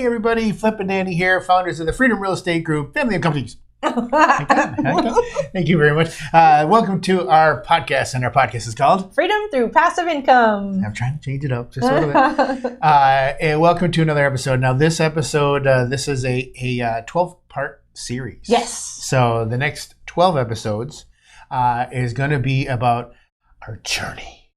morning, everybody. Flip and Danny here, founders of the Freedom Real Estate Group, family of companies. Thank you very much. Welcome to our podcast, and our podcast is called Freedom Through Passive Income. I'm trying to change it up just a little bit. And welcome to another episode. Now, this episode, this is a 12-part series. Yes. So the next 12 episodes is going to be about our journey.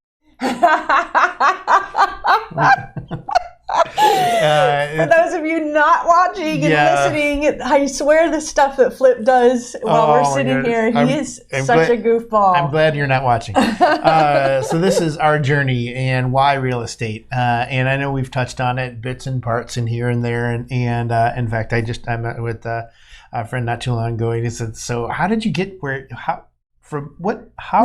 For those of you not watching and listening, I swear the stuff that Flip does while we're sitting here, he is such a goofball. I'm glad you're not watching. So this is our journey and why real estate. And I know we've touched on it, bits and parts in here and there. And in fact, I met with a friend not too long ago, and he said, "So how did you get where? How?" From what? How?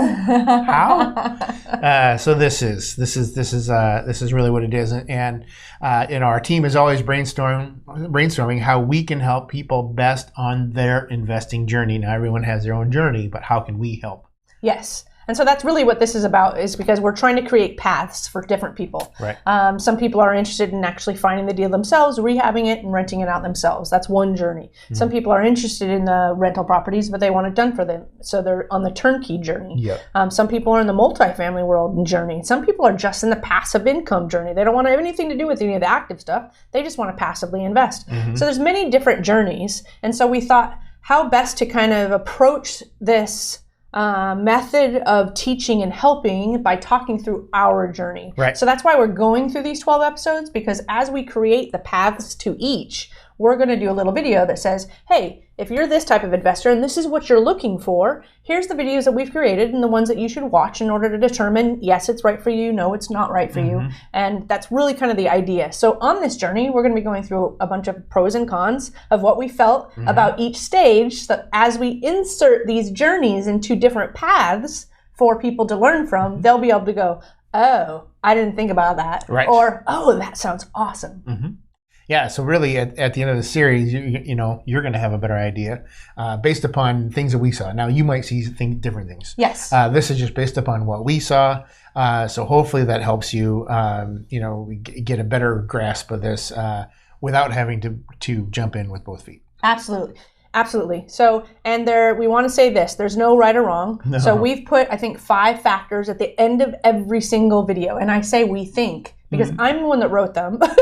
So this is really what it is, and our team is always brainstorming how we can help people best on their investing journey. Now everyone has their own journey, but how can we help? Yes. And so that's really what this is about, is because we're trying to create paths for different people. Right. Some people are interested in actually finding the deal themselves, rehabbing it, and renting it out themselves. That's one journey. Mm-hmm. Some people are interested in the rental properties, but they want it done for them. So they're on the turnkey journey. Yep. Some people are in the multifamily world and journey. Some people are just in the passive income journey. They don't want to have anything to do with any of the active stuff. They just want to passively invest. Mm-hmm. So there's many different journeys. And so we thought how best to kind of approach this method of teaching and helping by talking through our journey. Right. So that's why we're going through these 12 episodes, because as we create the paths to each, we're going to do a little video that says, hey, if you're this type of investor and this is what you're looking for, here's the videos that we've created and the ones that you should watch in order to determine, yes, it's right for you, no, it's not right for you. And that's really kind of the idea. So on this journey, we're going to be going through a bunch of pros and cons of what we felt about each stage. So as we insert these journeys into different paths for people to learn from, they'll be able to go, oh, I didn't think about that. Right. Or, oh, that sounds awesome. Mm-hmm. Yeah, so really at the end of the series, you're going to have a better idea based upon things that we saw. Now, you might see different things. Yes. This is just based upon what we saw. So hopefully that helps you, get a better grasp of this without having to jump in with both feet. Absolutely. Absolutely. So, and we want to say this, there's no right or wrong. No. So we've put, I think, 5 factors at the end of every single video. And I say we think, because I'm the one that wrote them, but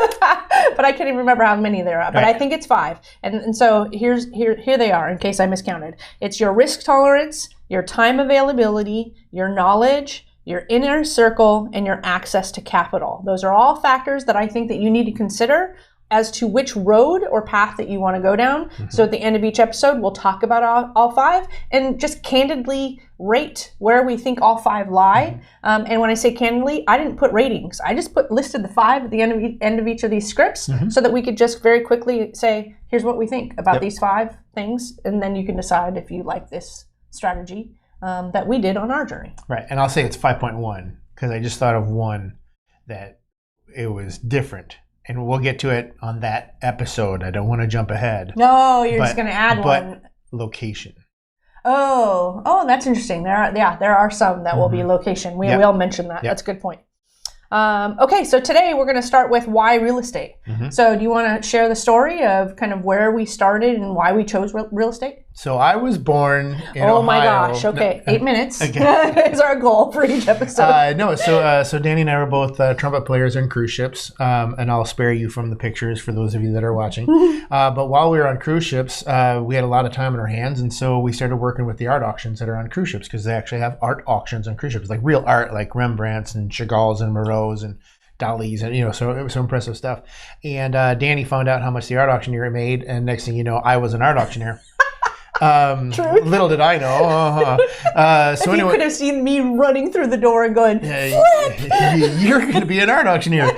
I can't even remember how many there are. But I think it's 5. And so here they are, in case I miscounted. It's your risk tolerance, your time availability, your knowledge, your inner circle, and your access to capital. Those are all factors that I think that you need to consider as to which road or path that you want to go down. So at the end of each episode, we'll talk about all 5 and just candidly rate where we think all 5 lie. And when I say candidly, I didn't put ratings. I just listed the 5 at the end of each of these scripts so that we could just very quickly say, here's what we think about these 5 things. And then you can decide if you like this strategy that we did on our journey. Right. And I'll say it's 5.1 because I just thought of one that it was different. And we'll get to it on that episode. I don't want to jump ahead. No, you're just going to add one. Location. Oh, that's interesting. There are some that will be location. We will mention that. Yep. That's a good point. Okay, so today we're going to start with why real estate. So do you want to share the story of kind of where we started and why we chose real estate? So I was born in Ohio. Oh my gosh, okay. 8 minutes is our goal for each episode. So Danny and I were both trumpet players on cruise ships, and I'll spare you from the pictures for those of you that are watching. But while we were on cruise ships, we had a lot of time in our hands, and so we started working with the art auctions that are on cruise ships, because they actually have art auctions on cruise ships, like real art, like Rembrandts and Chagalls and Moreaus and Dali's, and so it was so impressive stuff. And Danny found out how much the art auctioneer made, and next thing you know, I was an art auctioneer. Little did I know. So anyway, you could have seen me running through the door and going, you're going to be an art auctioneer.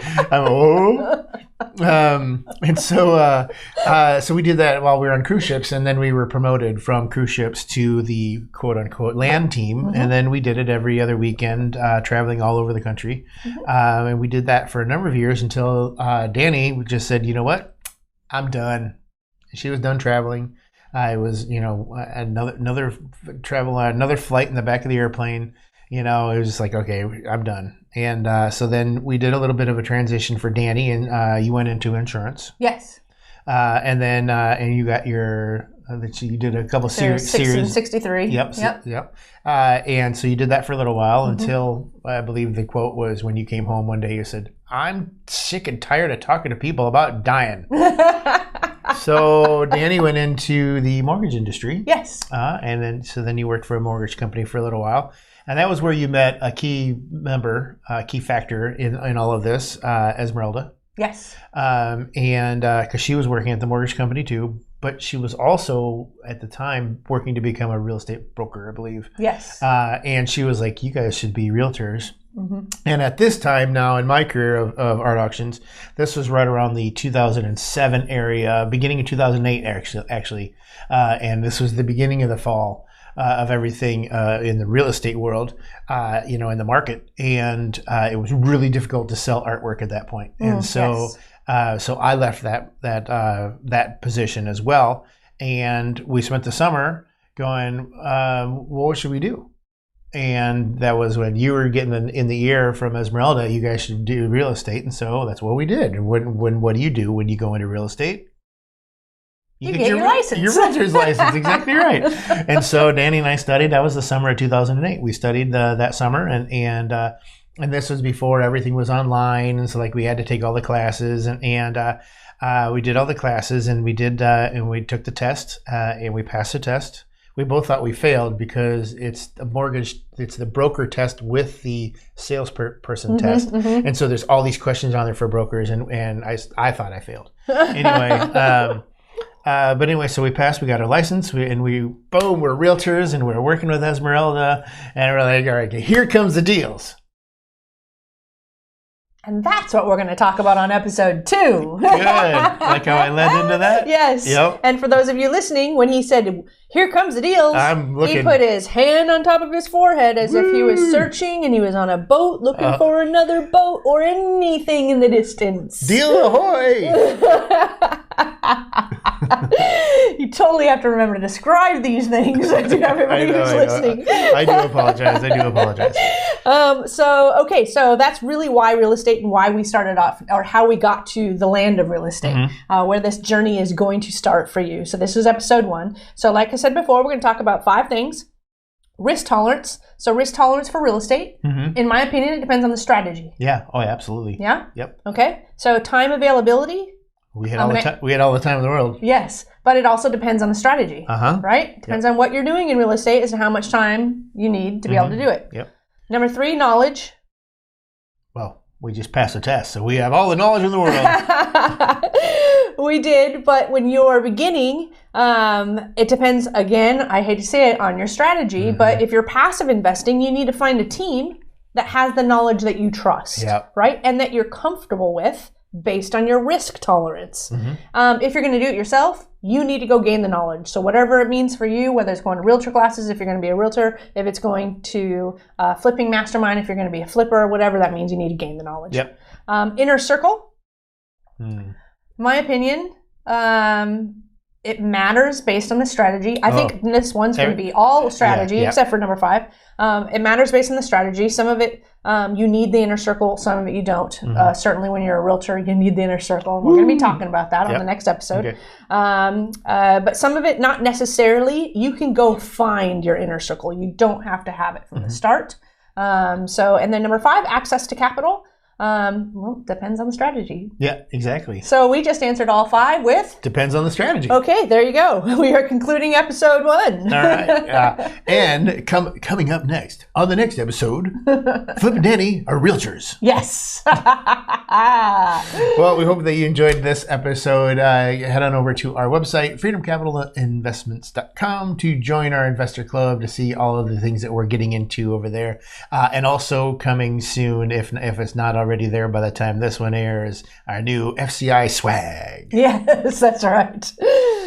And so we did that while we were on cruise ships, and then we were promoted from cruise ships to the quote unquote land team. And then we did it every other weekend, traveling all over the country. And we did that for a number of years until Danny just said, you know what, I'm done. She was done traveling. I was, another flight in the back of the airplane. It was just like, okay, I'm done. And so then we did a little bit of a transition for Danny, and you went into insurance. Yes. And then and you got your you did a couple series. 63. Yep. Yep. And so you did that for a little while until I believe the quote was when you came home one day. You said, "I'm sick and tired of talking to people about dying." So Danny went into the mortgage industry. Yes. And then you worked for a mortgage company for a little while. And that was where you met a key factor in all of this, Esmeralda. Yes. And because she was working at the mortgage company too, but she was also at the time working to become a real estate broker, I believe. Yes. And she was like, "You guys should be realtors." And at this time now in my career of Art Auctions, this was right around the 2007 area, beginning of 2008 actually. And this was the beginning of the fall of everything in the real estate world, in the market. And it was really difficult to sell artwork at that point. And so I left that position as well. And we spent the summer going, what should we do? And that was when you were getting in the ear from Esmeralda, you guys should do real estate. And so that's what we did. And what do you do when you go into real estate? You get your license. Your realtor's license, exactly right. And so Danny and I studied. That was the summer of 2008. We studied that summer, and this was before everything was online, and so like we had to take all the classes, and we did all the classes, and we did and we took the test, and we passed the test. We both thought we failed because it's the broker test with the salesperson test, and so there's all these questions on there for brokers, and I thought I failed. Anyway. But anyway, so we passed, we got our license, we're realtors, and we're working with Esmeralda, and we're like, all right, here comes the deals. And that's what we're going to talk about on episode 2. Good. Like how I led into that? Yes. Yep. And for those of you listening, when he said, "Here comes the deals," he put his hand on top of his forehead as if he was searching and he was on a boat looking for another boat or anything in the distance. Deal ahoy! You totally have to remember to describe these things to everybody who's listening. I do apologize. So that's really why real estate and why we started off, or how we got to the land of real estate, where this journey is going to start for you. So this is episode 1. So like I said before, we're going to talk about 5 things. Risk tolerance. So risk tolerance for real estate, in my opinion, it depends on the strategy. Yeah. Oh, absolutely. Yeah? Yep. Okay. So time availability. We had all the time in the world. Yes, but it also depends on the strategy, right? Depends on what you're doing in real estate as to how much time you need to be able to do it. Yep. Number 3, knowledge. Well, we just passed the test, so we have all the knowledge in the world. We did, but when you're beginning, it depends, again, I hate to say it, on your strategy, but if you're passive investing, you need to find a team that has the knowledge that you trust, right? And that you're comfortable with, based on your risk tolerance. If you're going to do it yourself, you need to go gain the knowledge. So whatever it means for you, whether it's going to realtor classes, if you're going to be a realtor, if it's going to flipping mastermind, if you're going to be a flipper, whatever that means, you need to gain the knowledge. Yep. Inner circle. My opinion, it matters based on the strategy. I think this one's going to be all strategy, except for number 5. It matters based on the strategy. Some of it, you need the inner circle. Some of it you don't. Certainly when you're a realtor, you need the inner circle. And we're going to be talking about that on the next episode. Okay. But some of it, not necessarily. You can go find your inner circle. You don't have to have it from the start. And then number 5, access to capital. Well, depends on the strategy. Yeah, exactly. So we just answered all 5 with? Depends on the strategy. Okay, there you go. We are concluding episode 1. All right. And coming up next, on the next episode, Flip and Danny are realtors. Yes. Well, we hope that you enjoyed this episode. Head on over to our website, freedomcapitalinvestments.com, to join our investor club to see all of the things that we're getting into over there. And also coming soon, if it's not already there by the time this one airs, our new FCI swag. Yes, that's right.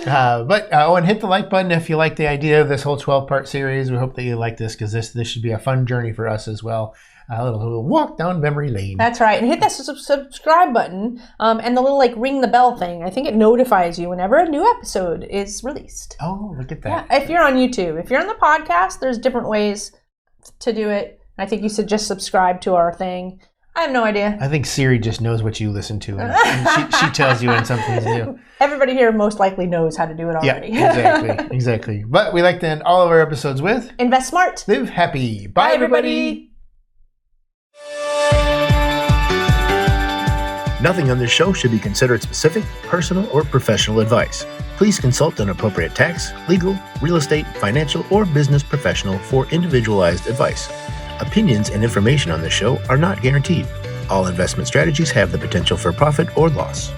And hit the like button if you like the idea of this whole 12-part series. We hope that you like this, because this should be a fun journey for us as well. A little walk down memory lane. That's right. And hit that subscribe button and the little ring the bell thing. I think it notifies you whenever a new episode is released. Oh, look at that. Yeah, if you're on YouTube. If you're on the podcast, there's different ways to do it. I think you should just subscribe to our thing. I have no idea. I think Siri just knows what you listen to, and she tells you when something's new. Everybody here most likely knows how to do it already. Yeah, exactly. But we like to end all of our episodes with invest smart. Live happy. Bye, everybody. Nothing on this show should be considered specific, personal, or professional advice. Please consult an appropriate tax, legal, real estate, financial, or business professional for individualized advice. Opinions and information on this show are not guaranteed. All investment strategies have the potential for profit or loss.